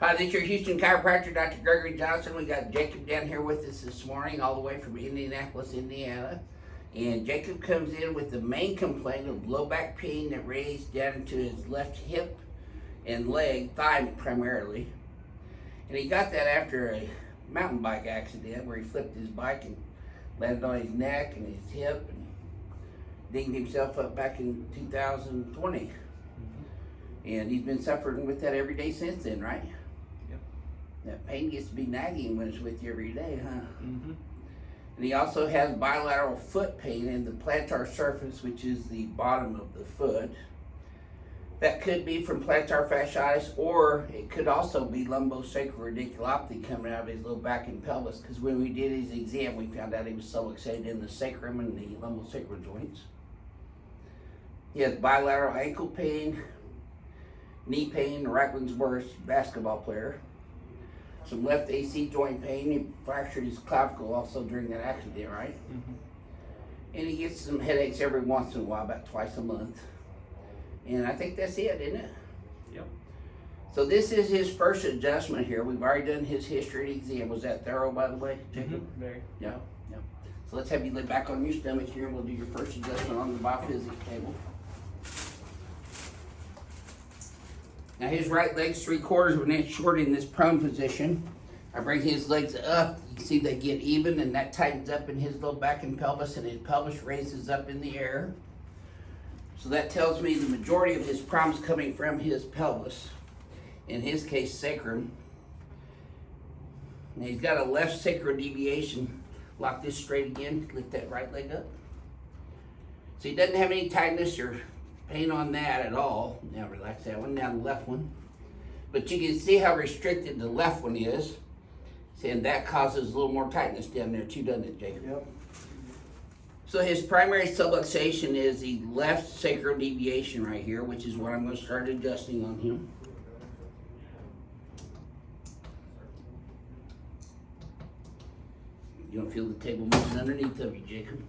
Hi, this is your Houston chiropractor, Dr. Gregory Johnson. We got Jacob down here with us this morning, all the way from Indianapolis, Indiana. And Jacob comes in with the main complaint of low back pain that raised down to his left hip and leg, thigh primarily. And he got that after a mountain bike accident where he flipped his bike and landed on his neck and his hip and dinged himself up back in 2020. And he's been suffering with that every day since then, right? Yep. That pain gets to be nagging when it's with you every day, huh? Mm-hmm. And he also has bilateral foot pain in the plantar surface, which is the bottom of the foot. That could be from plantar fasciitis, or it could also be lumbosacral radiculopathy coming out of his low back and pelvis, because when we did his exam, we found out he was subluxated in the sacrum and the lumbosacral joints. He has bilateral ankle pain, knee pain, the right one's worse, basketball player. Some left AC joint pain. He fractured his clavicle also during that accident, right? Mm-hmm. And he gets some headaches every once in a while, about twice a month. And I think that's it, isn't it? Yep. So this is his first adjustment here. We've already done his history and exam. Was that thorough, by the way, Jacob? Mm-hmm. Very. Yeah. Yeah. So let's have you lay back on your stomach here, and we'll do your first adjustment on the BioPhysics table. Now his right leg's 3/4 of an inch short in this prone position. I bring his legs up. You can see they get even, and that tightens up in his low back and pelvis, and his pelvis raises up in the air. So that tells me the majority of his problems coming from his pelvis. In his case, sacrum. Now he's got a left sacral deviation. Lock this straight again. Lift that right leg up. So he doesn't have any tightness or pain on that at all. Now relax that one. Now the left one. But you can see how restricted the left one is. And that causes a little more tightness down there too, doesn't it, Jacob? Yep. So his primary subluxation is the left sacral deviation right here, which is what I'm going to start adjusting on him. You don't feel the table moving underneath of you, Jacob.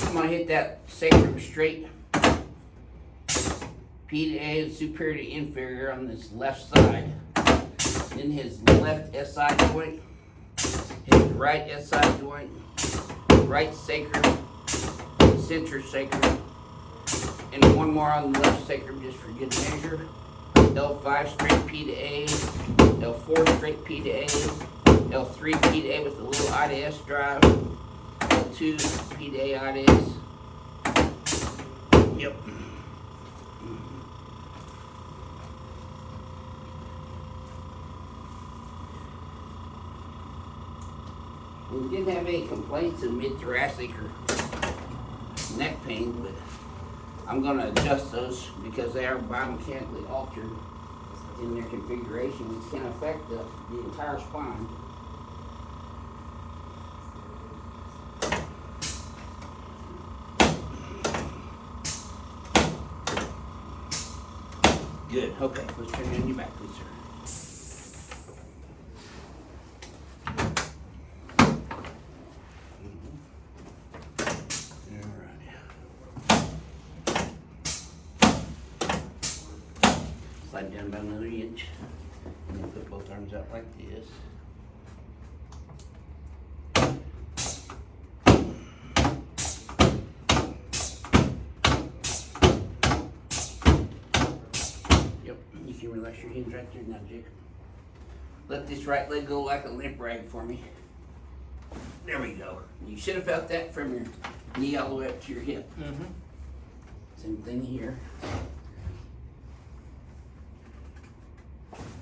I'm going to hit that sacrum straight. P to A is superior to inferior on this left side. Then his left SI joint, his right SI joint, right sacrum, center sacrum, and one more on the left sacrum just for good measure. L5 straight P to A, L4 straight P to A, L3 P to A with a little I to S drive, L2 P to A I to S. Yep. We didn't have any complaints of mid-thoracic or neck pain, but I'm going to adjust those because they are biomechanically altered in their configuration, which can affect the entire spine. Good. Okay, let's turn you on your back, please, sir. Slide down about another inch, and then put both arms out like this. Yep, you can relax your hands right there now, Jacob. Let this right leg go like a limp rag for me. There we go. You should have felt that from your knee all the way up to your hip. Mm-hmm. Same thing here.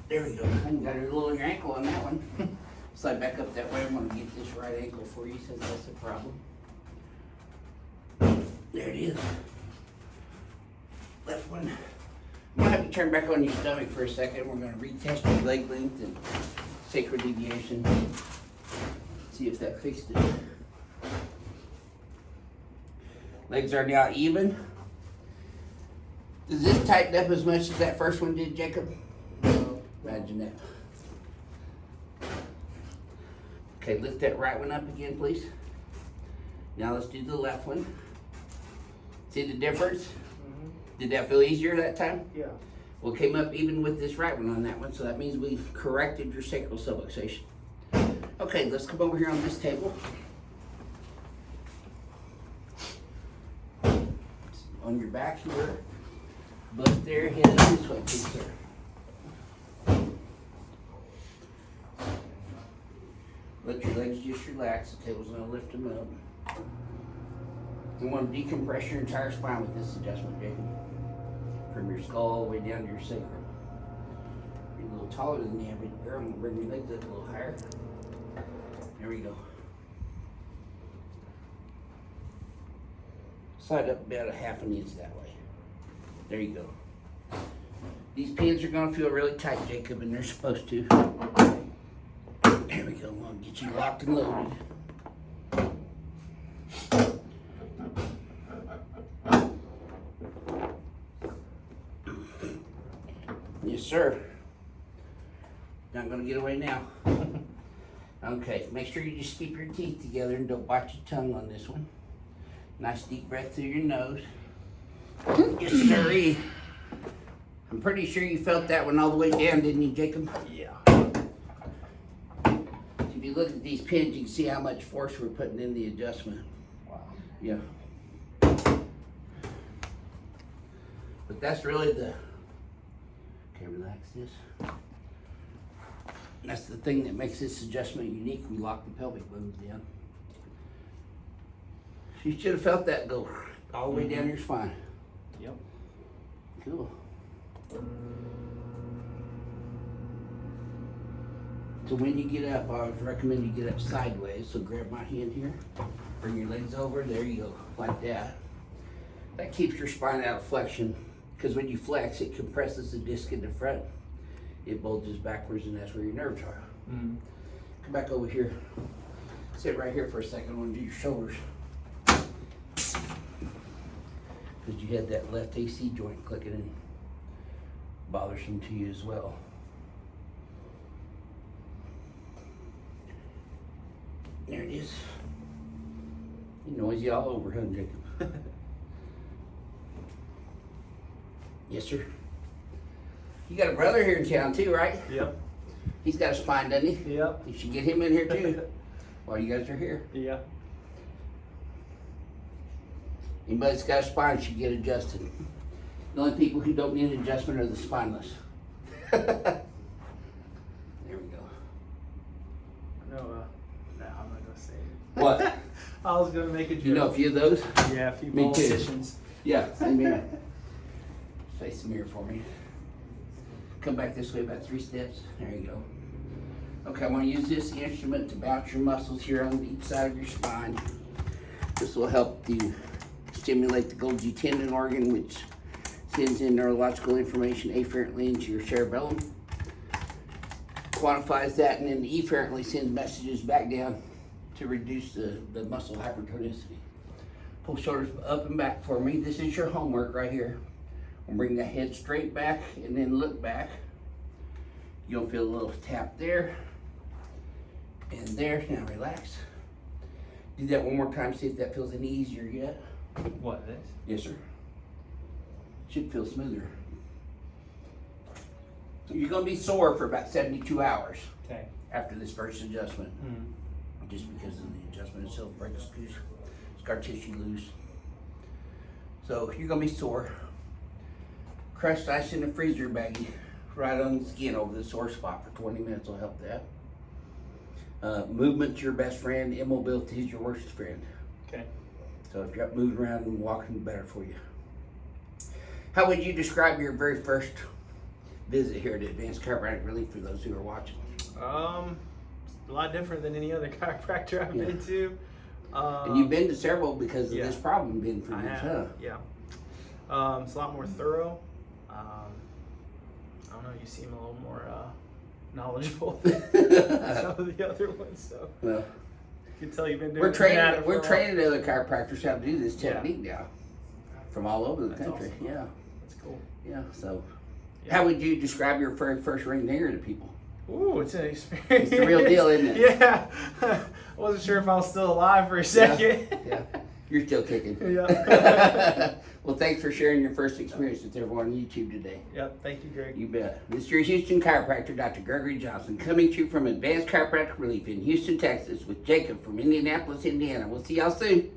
There we go. I got a little your ankle on that one. Slide back up that way. I'm going to get this right ankle for you since that's a problem. There it is. Left one. I'm going to have you turn back on your stomach for a second. We're going to retest your leg length and sacral deviation. See if that fixed it. Legs are now even. Does this tighten up as much as that first one did, Jacob? Imagine that. Okay, lift that right one up again, please. Now let's do the left one. See the difference? Did that feel easier that time? Yeah. Well, came up even with this right one on that one, so that means we corrected your sacral subluxation. Okay, let's come over here on this table. On your back here, butt there, head up this way, please, sir. Let your legs just relax. The table's gonna lift them up. You want to decompress your entire spine with this adjustment, Jacob. From your skull all the way down to your sacrum. You're a little taller than the average girl. I'm gonna bring your legs up a little higher. There we go. Slide up about a half an inch that way. There you go. These pins are gonna feel really tight, Jacob, and they're supposed to. There we go. I'm gonna get you locked and loaded. Yes, sir. Not gonna get away now. Okay, make sure you just keep your teeth together and don't bite your tongue on this one. Nice deep breath through your nose. Yes, sirree. I'm pretty sure you felt that one all the way down, didn't you, Jacob? Yeah. If you look at these pins, you can see how much force we're putting in the adjustment. Wow. Yeah. But that's really the... Okay, relax this. That's the thing that makes this adjustment unique. We lock the pelvic bones down. You should have felt that go all the way down your spine. Yep. Cool. So when you get up, I would recommend you get up sideways. So grab my hand here, bring your legs over, there you go, like that. That keeps your spine out of flexion, because when you flex, it compresses the disc in the front. It bulges backwards, and that's where your nerves are. Mm. Come back over here. Sit right here for a second. I want to do your shoulders. Because you had that left AC joint clicking and bothersome to you as well. There it is. You're noisy all over, huh, Jacob? Yes, sir. You got a brother here in town too, right? Yep. He's got a spine, doesn't he? Yep. You should get him in here too while you guys are here. Yeah. Anybody that's got a spine should get adjusted. The only people who don't need adjustment are the spineless. There we go. No, no, I'm not gonna say it. What? I was gonna make a joke. You know a few of those? Yeah, a few Me too. politicians. Yeah, same here. Face the mirror for me. Come back this way about 3 steps. There you go. Okay, I want to use this instrument to bounce your muscles here on each side of your spine. This will help you stimulate the Golgi tendon organ, which sends in neurological information afferently into your cerebellum. Quantifies that, and then efferently sends messages back down to reduce the muscle hypertonicity. Pull shoulders up and back for me. This is your homework right here. We'll bring the head straight back and then look back. You'll feel a little tap there and there. Now relax. Do that one more time, see if that feels any easier yet. What, this? Yes, sir. Should feel smoother. You're going to be sore for about 72 hours Okay. after this first adjustment. Just because of the adjustment itself breaks scar tissue loose. So you're going to be sore. Crushed ice in the freezer baggie right on the skin over the sore spot for 20 minutes will help that. Movement's your best friend. Immobility is your worst friend. Okay. So if you're up moving around and walking, better for you. How would you describe your very first visit here at Advanced Chiropractic Relief for those who are watching? A lot different than any other chiropractor I've been to. And you've been to several because of yeah. this problem being for I years, have, huh? yeah. It's a lot more thorough. I don't know, you seem a little more knowledgeable than some of the other ones, so. Well, You can tell you've been doing we're training it other chiropractors how to do this technique now from all over the country. Awesome. Yeah. That's cool. Yeah. So Yeah. how would you describe your very first ring there to people? Ooh, it's an experience. It's the real deal, isn't it? Yeah. I wasn't sure if I was still alive for a second. Yeah. You're still kicking. Yeah. Well, thanks for sharing your first experience with everyone on YouTube today. Yep. Thank you, Greg. You bet. This is your Houston chiropractor, Dr. Gregory Johnson, coming to you from Advanced Chiropractic Relief in Houston, Texas, with Jacob from Indianapolis, Indiana. We'll see y'all soon.